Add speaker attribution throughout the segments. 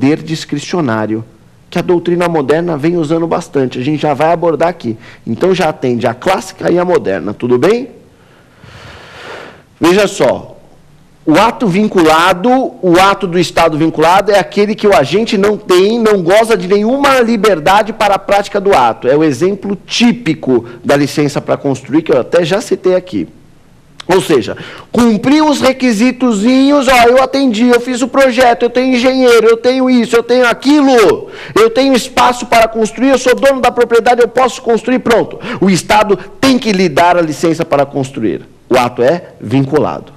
Speaker 1: poder discricionário, que a doutrina moderna vem usando bastante. A gente já vai abordar aqui. Então já atende a clássica e a moderna, tudo bem? Veja só. O ato vinculado, o ato do Estado vinculado é aquele que o agente não goza de nenhuma liberdade para a prática do ato. É o exemplo típico da licença para construir, que eu até já citei aqui. Ou seja, cumpriu os requisitozinhos, eu atendi, eu fiz o projeto, eu tenho engenheiro, eu tenho isso, eu tenho aquilo, eu tenho espaço para construir, eu sou dono da propriedade, eu posso construir, pronto. O Estado tem que lhe dar a licença para construir. O ato é vinculado.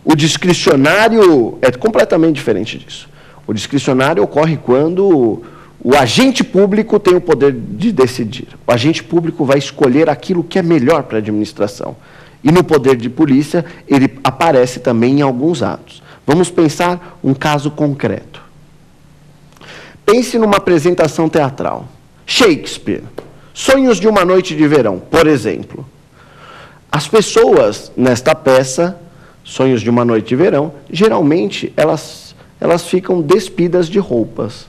Speaker 1: O discricionário é completamente diferente disso. O discricionário ocorre quando o agente público tem o poder de decidir. O agente público vai escolher aquilo que é melhor para a administração. E no poder de polícia, ele aparece também em alguns atos. Vamos pensar um caso concreto. Pense numa apresentação teatral. Shakespeare, Sonhos de uma Noite de Verão, por exemplo. As pessoas nesta peça, Sonhos de uma Noite de Verão, geralmente elas ficam despidas de roupas,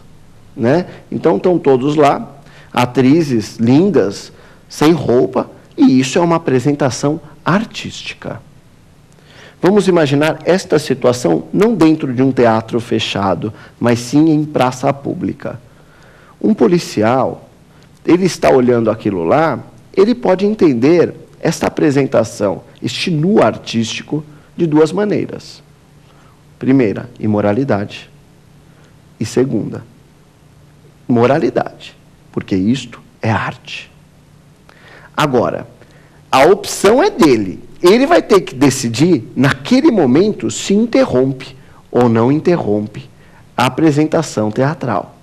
Speaker 1: né? Então estão todos lá, atrizes lindas, sem roupa, e isso é uma apresentação artística. Vamos imaginar esta situação não dentro de um teatro fechado, mas sim em praça pública. Um policial, ele está olhando aquilo lá, ele pode entender esta apresentação, este nu artístico, de duas maneiras. Primeira, imoralidade. E segunda, moralidade, porque isto é arte. Agora, a opção é dele. Ele vai ter que decidir, naquele momento, se interrompe ou não interrompe a apresentação teatral.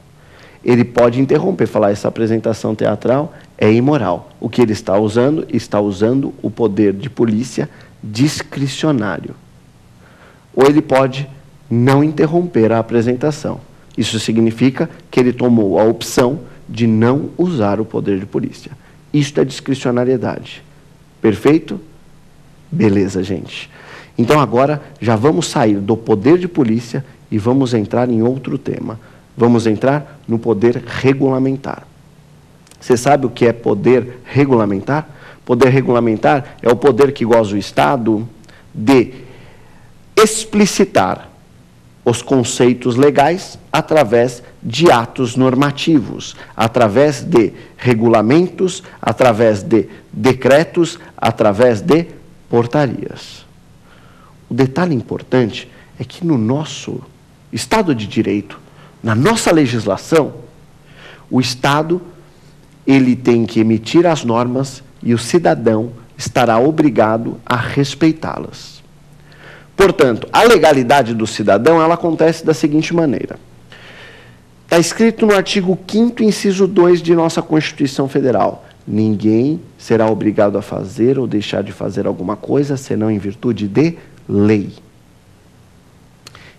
Speaker 1: Ele pode interromper, falar, essa apresentação teatral é imoral. O que ele está usando o poder de polícia discricionário. Ou ele pode não interromper a apresentação. Isso significa que ele tomou a opção de não usar o poder de polícia. Isto é discricionariedade. Perfeito? Beleza, gente. Então agora já vamos sair do poder de polícia e vamos entrar em outro tema. Vamos entrar no poder regulamentar. Você sabe o que é poder regulamentar? Poder regulamentar é o poder que goza o Estado de explicitar os conceitos legais através de atos normativos, através de regulamentos, através de decretos, através de portarias. O detalhe importante é que no nosso Estado de Direito, na nossa legislação, o Estado ele tem que emitir as normas e o cidadão estará obrigado a respeitá-las. Portanto, a legalidade do cidadão, ela acontece da seguinte maneira. Está escrito no artigo 5º, inciso 2 de nossa Constituição Federal. Ninguém será obrigado a fazer ou deixar de fazer alguma coisa, senão em virtude de lei.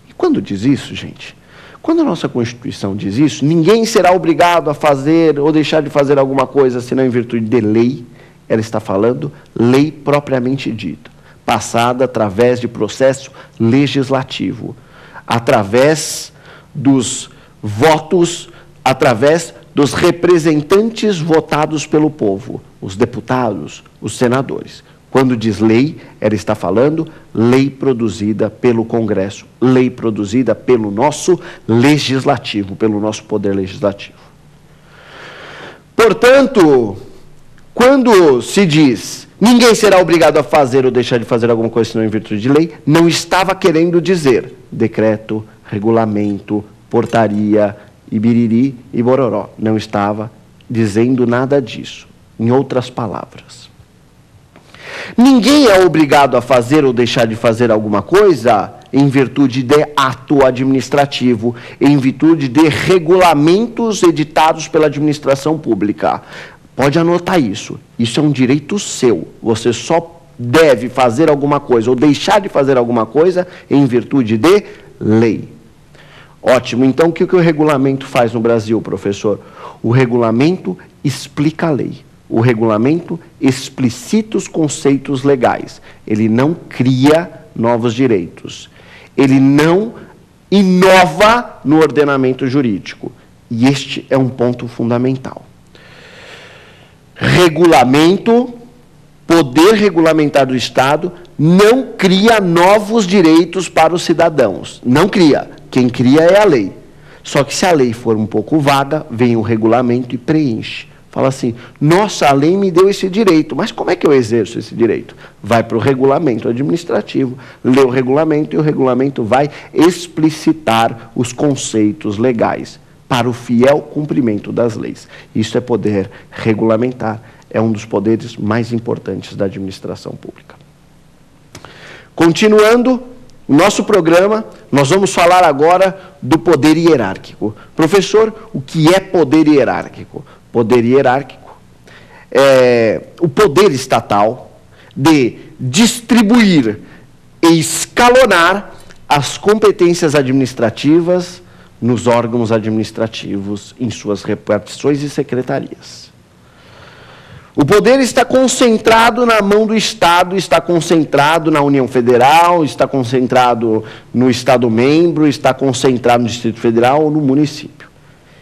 Speaker 1: E quando diz isso, gente? Quando a nossa Constituição diz isso, ninguém será obrigado a fazer ou deixar de fazer alguma coisa, senão em virtude de lei, ela está falando lei propriamente dita, passada através de processo legislativo, através dos votos, através dos representantes votados pelo povo, os deputados, os senadores. Quando diz lei, ela está falando lei produzida pelo Congresso, lei produzida pelo nosso legislativo, pelo nosso poder legislativo. Portanto, quando se diz ninguém será obrigado a fazer ou deixar de fazer alguma coisa senão em virtude de lei, não estava querendo dizer decreto, regulamento, portaria, ibiriri e bororó. Não estava dizendo nada disso. Em outras palavras, ninguém é obrigado a fazer ou deixar de fazer alguma coisa em virtude de ato administrativo, em virtude de regulamentos editados pela administração pública. Pode anotar isso. Isso é um direito seu. Você só deve fazer alguma coisa ou deixar de fazer alguma coisa em virtude de lei. Ótimo. Então, o que o regulamento faz no Brasil, professor? O regulamento explica a lei. O regulamento explicita os conceitos legais. Ele não cria novos direitos. Ele não inova no ordenamento jurídico. E este é um ponto fundamental. Regulamento, poder regulamentar do Estado, não cria novos direitos para os cidadãos. Não cria. Quem cria é a lei. Só que se a lei for um pouco vaga, vem o regulamento e preenche. Fala assim, nossa, a lei me deu esse direito, mas como é que eu exerço esse direito? Vai para o regulamento administrativo, lê o regulamento e o regulamento vai explicitar os conceitos legais para o fiel cumprimento das leis. Isso é poder regulamentar, é um dos poderes mais importantes da administração pública. Continuando o nosso programa, nós vamos falar agora do poder hierárquico. Professor, o que é poder hierárquico? Poder hierárquico é o poder estatal de distribuir e escalonar as competências administrativas nos órgãos administrativos em suas repartições e secretarias. O poder está concentrado na mão do Estado, está concentrado na União Federal, está concentrado no Estado-membro, está concentrado no Distrito Federal ou no município.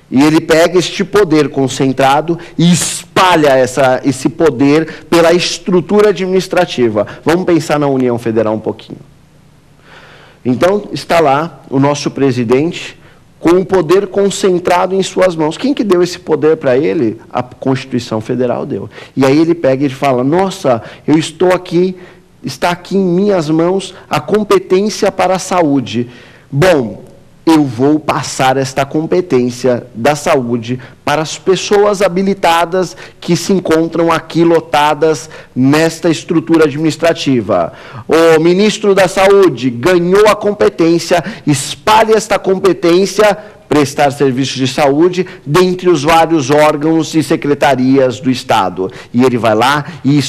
Speaker 1: E ele pega este poder concentrado e espalha esse poder pela estrutura administrativa. Vamos pensar na União Federal um pouquinho. Então, está lá o nosso presidente com o poder concentrado em suas mãos. Quem que deu esse poder para ele? A Constituição Federal deu. E aí ele pega e fala, nossa, eu estou aqui, está aqui em minhas mãos a competência para a saúde. Bom, eu vou passar esta competência da saúde para as pessoas habilitadas que se encontram aqui lotadas nesta estrutura administrativa. O ministro da Saúde ganhou a competência, espalhe esta competência, prestar serviços de saúde, dentre os vários órgãos e secretarias do Estado. E ele vai lá e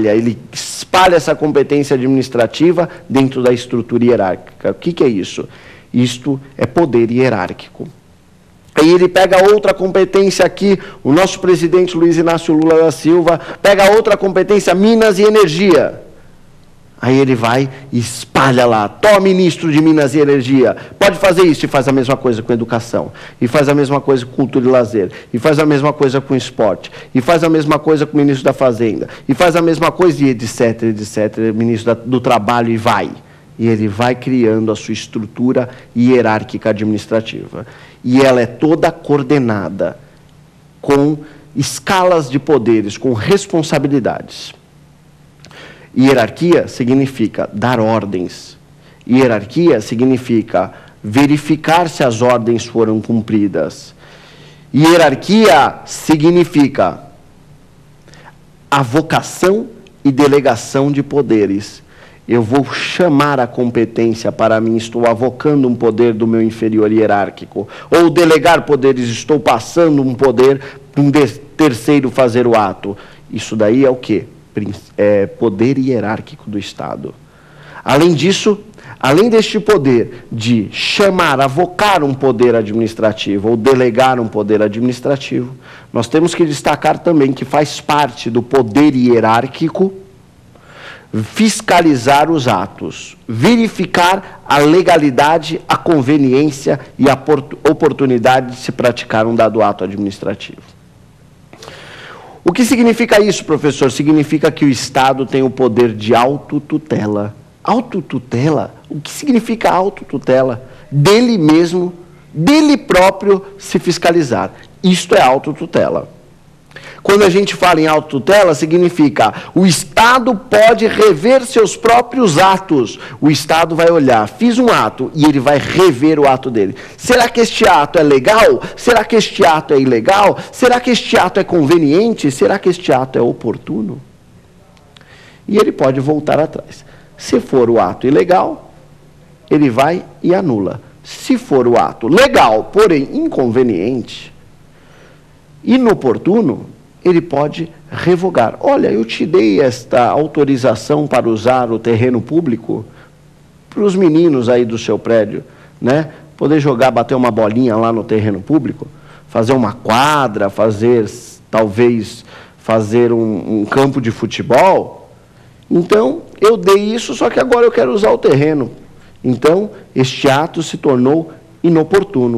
Speaker 1: ele espalha essa competência administrativa dentro da estrutura hierárquica. O que é isso? Isto é poder hierárquico. Aí ele pega outra competência aqui, o nosso presidente Luiz Inácio Lula da Silva, pega outra competência, Minas e Energia. Aí ele vai e espalha lá, toma ministro de Minas e Energia, pode fazer isso, e faz a mesma coisa com educação, e faz a mesma coisa com cultura e lazer, e faz a mesma coisa com esporte, e faz a mesma coisa com o ministro da Fazenda, e faz a mesma coisa, e etc, etc, ministro do Trabalho, e vai. E ele vai criando a sua estrutura hierárquica administrativa. E ela é toda coordenada com escalas de poderes, com responsabilidades. Hierarquia significa dar ordens. Hierarquia significa verificar se as ordens foram cumpridas. Hierarquia significa avocação e delegação de poderes. Eu vou chamar a competência para mim, estou avocando um poder do meu inferior hierárquico. Ou delegar poderes, estou passando um poder para um terceiro fazer o ato. Isso daí é o quê? É poder hierárquico do Estado. Além disso, além deste poder de chamar, avocar um poder administrativo ou delegar um poder administrativo, nós temos que destacar também que faz parte do poder hierárquico fiscalizar os atos, verificar a legalidade, a conveniência e a oportunidade de se praticar um dado ato administrativo. O que significa isso, professor? Significa que o Estado tem o poder de autotutela. Autotutela? O que significa autotutela? Dele mesmo, dele próprio se fiscalizar. Isto é autotutela. Quando a gente fala em autotutela, significa o Estado pode rever seus próprios atos. O Estado vai olhar, fiz um ato, e ele vai rever o ato dele. Será que este ato é legal? Será que este ato é ilegal? Será que este ato é conveniente? Será que este ato é oportuno? E ele pode voltar atrás. Se for o ato ilegal, ele vai e anula. Se for o ato legal, porém inconveniente, inoportuno, ele pode revogar. Olha, eu te dei esta autorização para usar o terreno público para os meninos aí do seu prédio, né? Poder jogar, bater uma bolinha lá no terreno público, fazer uma quadra, talvez fazer um campo de futebol. Então, eu dei isso, só que agora eu quero usar o terreno. Então, este ato se tornou inoportuno.